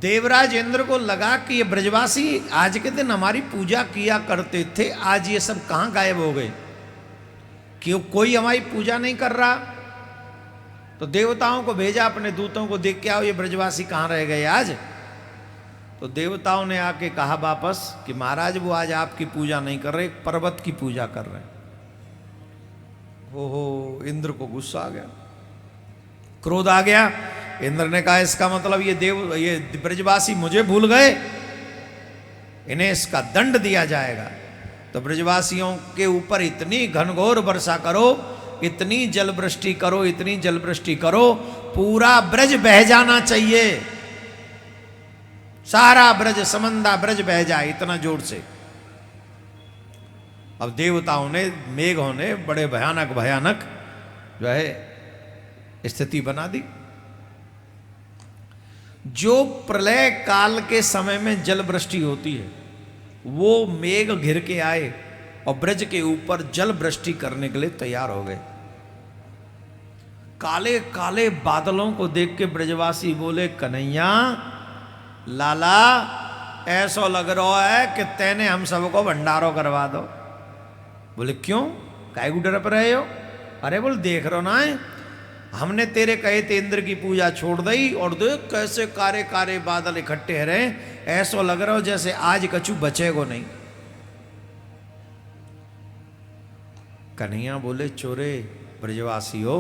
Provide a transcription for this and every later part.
देवराज इंद्र को लगा कि ये ब्रजवासी आज के दिन हमारी पूजा किया करते थे, आज ये सब कहाँ गायब हो गए, क्यों कोई हमारी पूजा नहीं कर रहा। तो देवताओं को भेजा, अपने दूतों को, देख के आओ ये ब्रजवासी कहाँ रह गए आज। तो देवताओं ने आके कहा वापस कि महाराज वो आज आपकी पूजा नहीं कर रहे, पर्वत की पूजा कर रहे हैं। ओहो, इंद्र को गुस्सा आ गया, क्रोध आ गया। इंद्र ने कहा इसका मतलब ये ब्रजवासी मुझे भूल गए, इन्हें इसका दंड दिया जाएगा। तो ब्रजवासियों के ऊपर इतनी घनघोर वर्षा करो, इतनी जलवृष्टि करो, इतनी जलवृष्टि करो, पूरा ब्रज बह जाना चाहिए, सारा ब्रज, समंदा ब्रज बह जाए, इतना जोर से। अब देवताओं ने, मेघों ने बड़े भयानक भयानक जो है स्थिति बना दी। जो प्रलय काल के समय में जल वृष्टि होती है, वो मेघ घिर के आए और ब्रज के ऊपर जल वृष्टि करने के लिए तैयार हो गए। काले काले बादलों को देख के ब्रजवासी बोले, कन्हैया लाला, ऐसा लग रहा है कि तैने हम सबको भंडारो करवा दो। बोले क्यों, काहे को डर रहे हो। अरे बोल देख रहो ना, हमने तेरे कहे थे इंद्र की पूजा छोड़ दी, और देख कैसे कारे कारे बादल इकट्ठे रहे, ऐसा लग रहा हो जैसे आज कछु बचेगो नहीं। कन्हैया बोले, चोरे ब्रजवासी हो,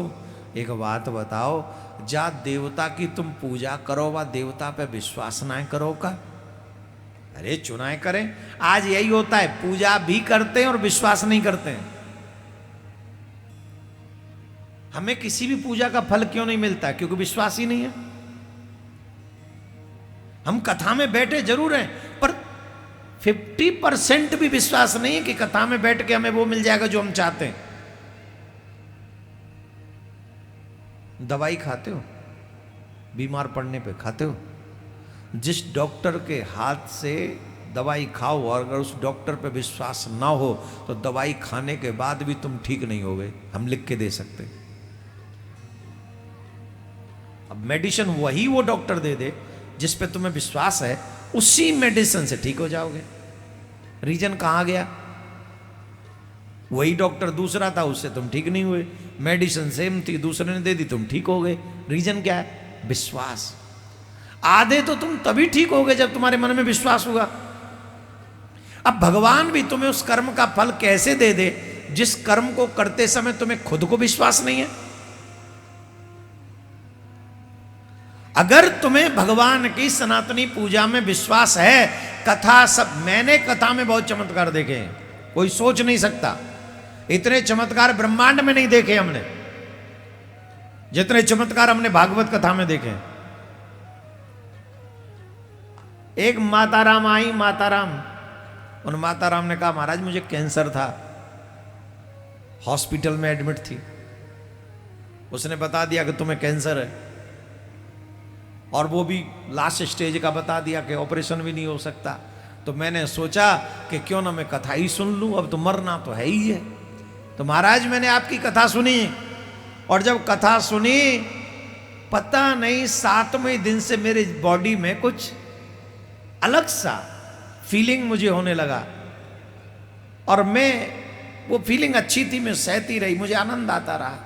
एक बात बताओ, जा देवता की तुम पूजा करो, वा देवता पे विश्वास ना करो का। अरे चुनाए करें, आज यही होता है, पूजा भी करते हैं और विश्वास नहीं करते हैं। हमें किसी भी पूजा का फल क्यों नहीं मिलता, क्योंकि विश्वास ही नहीं है। हम कथा में बैठे जरूर हैं, पर 50% भी विश्वास नहीं है कि कथा में बैठ के हमें वो मिल जाएगा जो हम चाहते हैं। दवाई खाते हो, बीमार पड़ने पे खाते हो, जिस डॉक्टर के हाथ से दवाई खाओ और अगर उस डॉक्टर पे विश्वास ना हो तो दवाई खाने के बाद भी तुम ठीक नहीं होगे, हम लिख के दे सकते। अब मेडिसिन वही वो डॉक्टर दे दे जिस पे तुम्हें विश्वास है, उसी मेडिसिन से ठीक हो जाओगे। रीजन कहाँ गया, वही डॉक्टर दूसरा था, उससे तुम ठीक नहीं हुए, मेडिसिन सेम थी, दूसरे ने दे दी, तुम ठीक हो गए। रीजन क्या है, विश्वास। आधे तो तुम तभी ठीक हो गए जब तुम्हारे मन में विश्वास होगा। अब भगवान भी तुम्हें उस कर्म का फल कैसे दे दे जिस कर्म को करते समय तुम्हें खुद को विश्वास नहीं है। अगर तुम्हें भगवान की सनातनी पूजा में विश्वास है, कथा सब, मैंने कथा में बहुत चमत्कार देखे हैं, कोई सोच नहीं सकता, इतने चमत्कार ब्रह्मांड में नहीं देखे हमने जितने चमत्कार हमने भागवत कथा में देखे हैं। एक माताराम आई, माताराम, उन माताराम ने कहा महाराज मुझे कैंसर था, हॉस्पिटल में एडमिट थी, उसने बता दिया कि तुम्हें कैंसर है, और वो भी लास्ट स्टेज का बता दिया कि ऑपरेशन भी नहीं हो सकता। तो मैंने सोचा कि क्यों ना मैं कथा ही सुन लूं, अब तो मरना तो है ही है। तो महाराज मैंने आपकी कथा सुनी, और जब कथा सुनी, पता नहीं 7वें दिन से मेरे बॉडी में कुछ अलग सा फीलिंग मुझे होने लगा, और मैं, वो फीलिंग अच्छी थी, मैं सहती रही, मुझे आनंद आता रहा।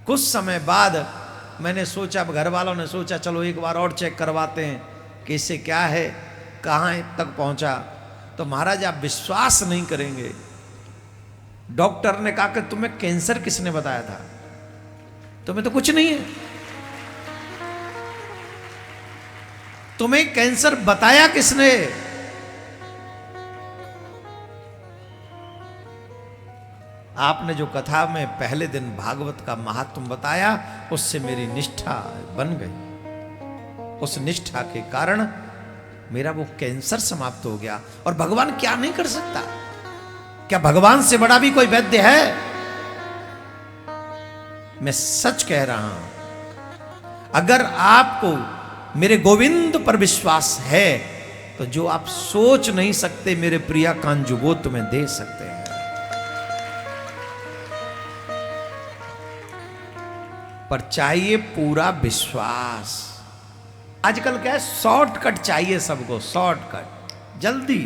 कुछ समय बाद मैंने सोचा, घर वालों ने सोचा चलो एक बार और चेक करवाते हैं कि इससे क्या है, कहाँ तक पहुंचा। तो महाराज आप विश्वास नहीं करेंगे, डॉक्टर ने कहा कि तुम्हें कैंसर किसने बताया था, तुम्हें तो कुछ नहीं है, तुम्हें कैंसर बताया किसने। आपने जो कथा में पहले दिन भागवत का महात्म बताया, उससे मेरी निष्ठा बन गई, उस निष्ठा के कारण मेरा वो कैंसर समाप्त हो गया। और भगवान क्या नहीं कर सकता, क्या भगवान से बड़ा भी कोई वैद्य है। मैं सच कह रहा हूं, अगर आपको मेरे गोविंद पर विश्वास है तो जो आप सोच नहीं सकते मेरे प्रिया कांजू, वो तुम्हें दे सकते हैं। पर चाहिए पूरा विश्वास। आजकल क्या है, शॉर्टकट चाहिए सबको, शॉर्टकट, जल्दी।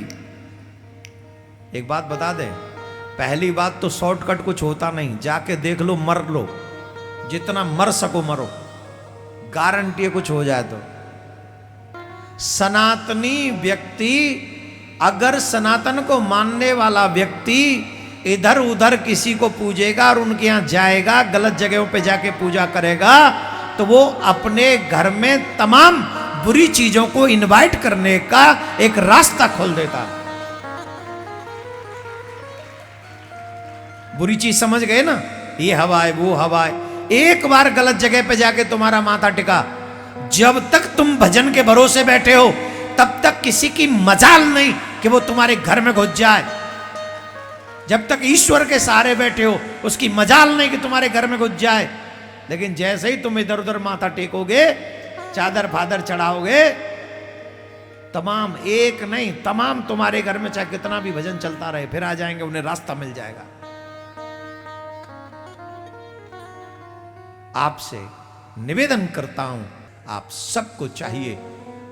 एक बात बता दें, पहली बात तो शॉर्टकट कुछ होता नहीं, जाके देख लो, मर लो, जितना मर सको मरो, गारंटी है कुछ हो जाए तो। सनातनी व्यक्ति, अगर सनातन को मानने वाला व्यक्ति इधर उधर किसी को पूजेगा और उनके यहां जाएगा, गलत जगहों पे जाके पूजा करेगा, तो वो अपने घर में तमाम बुरी चीजों को इनवाइट करने का एक रास्ता खोल देता। बुरी चीज समझ गए ना, ये हवा है वो हवा है। एक बार गलत जगह पे जाके तुम्हारा माथा टिका, जब तक तुम भजन के भरोसे बैठे हो तब तक किसी की मजाल नहीं कि वो तुम्हारे घर में घुस जाए। जब तक ईश्वर के सहारे बैठे हो उसकी मजाल नहीं कि तुम्हारे घर में घुस जाए। लेकिन जैसे ही तुम इधर उधर माथा टेकोगे, चादर फादर चढ़ाओगे, तमाम, एक नहीं तमाम तुम्हारे घर में चाहे कितना भी भजन चलता रहे, फिर आ जाएंगे, उन्हें रास्ता मिल जाएगा। आपसे निवेदन करता हूं, आप सबको चाहिए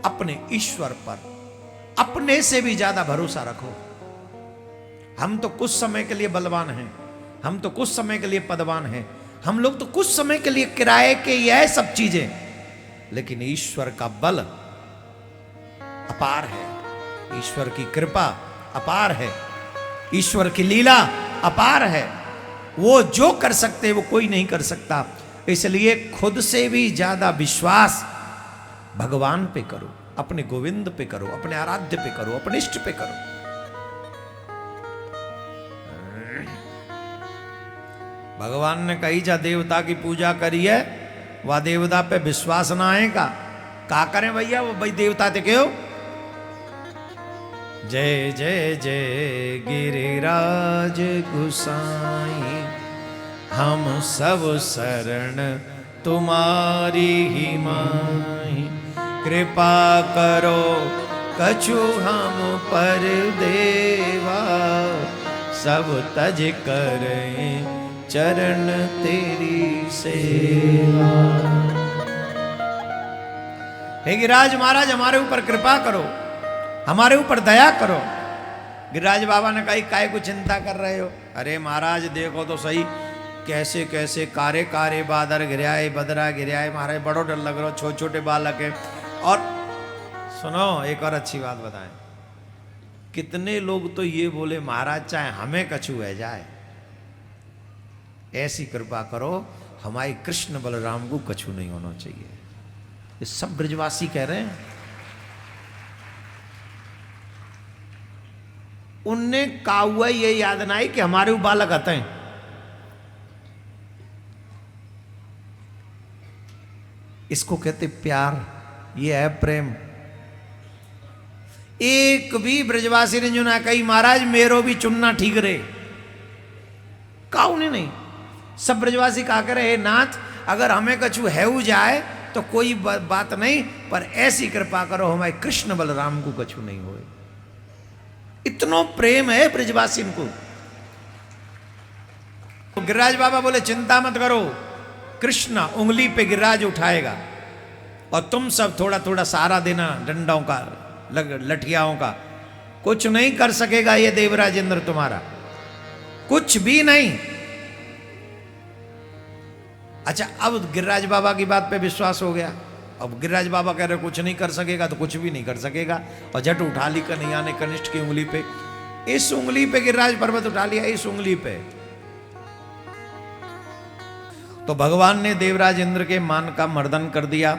अपने ईश्वर पर अपने से भी ज्यादा भरोसा रखो। हम तो कुछ समय के लिए बलवान हैं, हम तो कुछ समय के लिए पदवान हैं, हम लोग तो कुछ समय के लिए किराए के यह सब चीजें, लेकिन ईश्वर का बल अपार है, ईश्वर की कृपा अपार है, ईश्वर की लीला अपार है। वो जो कर सकते वो कोई नहीं कर सकता। इसलिए खुद से भी ज्यादा विश्वास भगवान पे करो, अपने गोविंद पे करो, अपने आराध्य पे करो, अपने इष्ट पे करो। भगवान ने कही जा देवता की पूजा करी है, वह देवता पे विश्वास ना आएगा, का करें भैया, वो भाई देवता थे क्यों। जय जय जय गिरिराज गुसाई, हम सब शरण तुम्हारी ही माही। कृपा करो कछु हम पर देवा, सब तज करें चरण तेरी सेवा। हे गिरिराज महाराज, हमारे ऊपर कृपा करो, हमारे ऊपर दया करो। गिरिराज बाबा ने कहा काय को चिंता कर रहे हो। अरे महाराज देखो तो सही, कैसे कैसे कारे कारे बादर गिराए, बदरा गिराए, महाराज बड़ो डर लग रहा, छोटे छोटे बालक है। और सुनो एक और अच्छी बात बताएं, कितने लोग तो ये बोले महाराज चाहे हमें कछु है जाए, ऐसी कृपा करो हमारे कृष्ण बलराम को कछु नहीं होना चाहिए। ये सब ब्रजवासी कह रहे हैं। उनने कहा हुआ ये याद ना आई कि हमारे वो बालक आते हैं। इसको कहते प्यार, ये है प्रेम। एक भी ब्रजवासी ने जो ना कही महाराज मेरो भी चुनना ठीक रहे, कहा उन्हें नहीं। सब ब्रजवासी कहा करे हे नाथ, अगर हमें कछु है जाए तो कोई बात नहीं, पर ऐसी कृपा करो हमारे कृष्ण बलराम को कछु नहीं होए। इतना प्रेम है ब्रजवासी को। तो गिरिराज बाबा बोले चिंता मत करो, कृष्ण उंगली पे गिरिराज उठाएगा और तुम सब थोड़ा थोड़ा सहारा देना, डंडों का, लठियाओं का। कुछ नहीं कर सकेगा ये देवराज इंद्र तुम्हारा, कुछ भी नहीं। अच्छा, अब गिरिराज बाबा की बात पे विश्वास हो गया। अब गिरिराज बाबा कह रहे कुछ नहीं कर सकेगा तो कुछ भी नहीं कर सकेगा। और झट उठा ली कन्हैया ने कनिष्ठ की उंगली पे, इस उंगली पे गिरिराज पर्वत उठा लिया, इस उंगली पे। तो भगवान ने देवराज इंद्र के मान का मर्दन कर दिया।